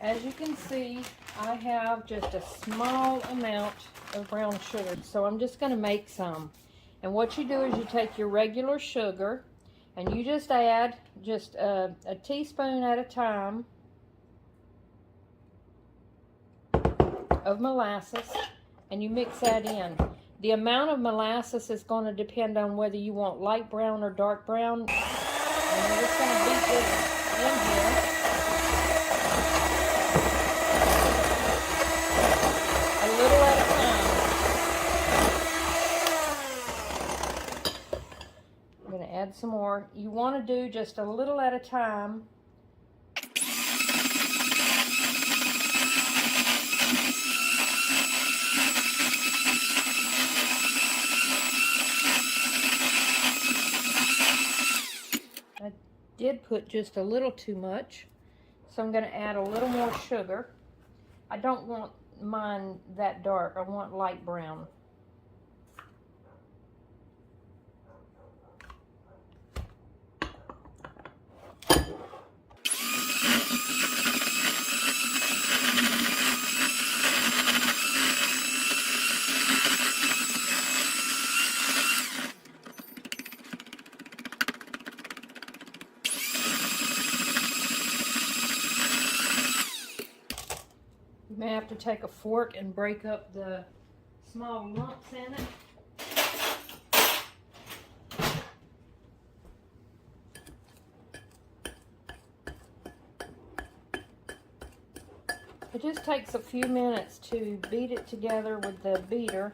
As you can see, I have just a small amount of brown sugar, so I'm just going to make some. And what you do is you take your regular sugar and you just add just a teaspoon at a time of molasses, and you mix that in. The amount of molasses is going to depend on whether you want light brown or dark brown. And we're just going to beat this in here. A little at a time. I'm going to add some more. You want to do just a little at a time. I did put just a little too much, so I'm going to add a little more sugar. I don't want mine that dark. I want light brown. You may have to take a fork and break up the small lumps in it. It just takes a few minutes to beat it together with the beater.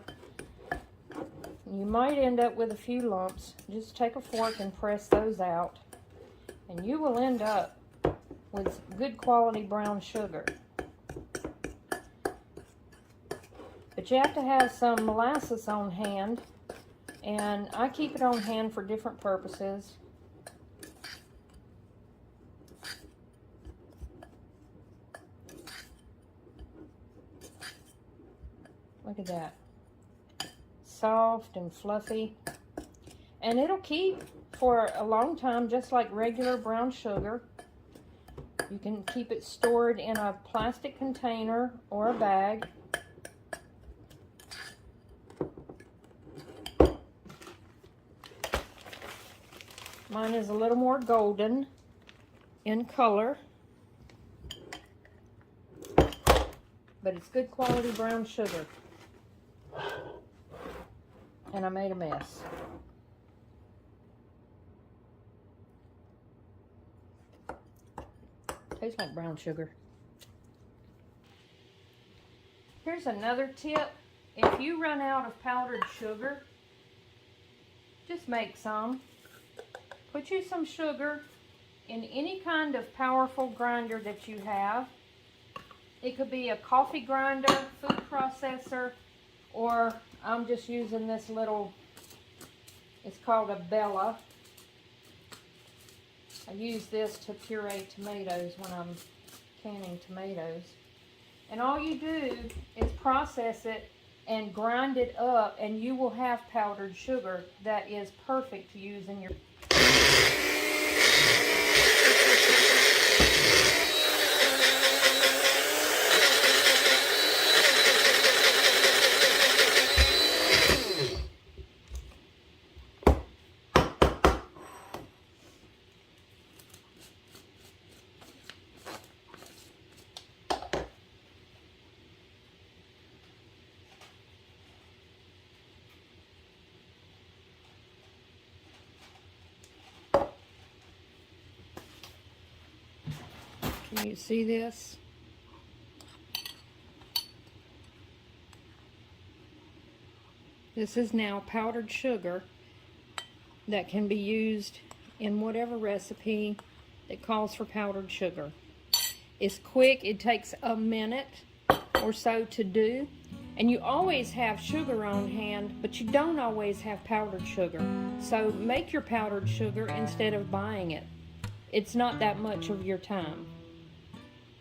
You might end up with a few lumps. Just take a fork and press those out, and you will end up with good quality brown sugar. But you have to have some molasses on hand, and I keep it on hand for different purposes. Look at that. Soft and fluffy. And it'll keep for a long time, just like regular brown sugar. You can keep it stored in a plastic container or a bag. Mine is a little more golden in color, but it's good quality brown sugar. And I made a mess. Tastes like brown sugar. Here's another tip. If you run out of powdered sugar, just make some. Put you some sugar in any kind of powerful grinder that you have. It could be a coffee grinder, food processor, or I'm just using this little, it's called a Bella. I use this to puree tomatoes when I'm canning tomatoes. And all you do is process it and grind it up, and you will have powdered sugar that is perfect to use in your Can you see this? This is now powdered sugar that can be used in whatever recipe that calls for powdered sugar. It's quick. It takes a minute or so to do. And you always have sugar on hand, but you don't always have powdered sugar. So make your powdered sugar instead of buying it. It's not that much of your time.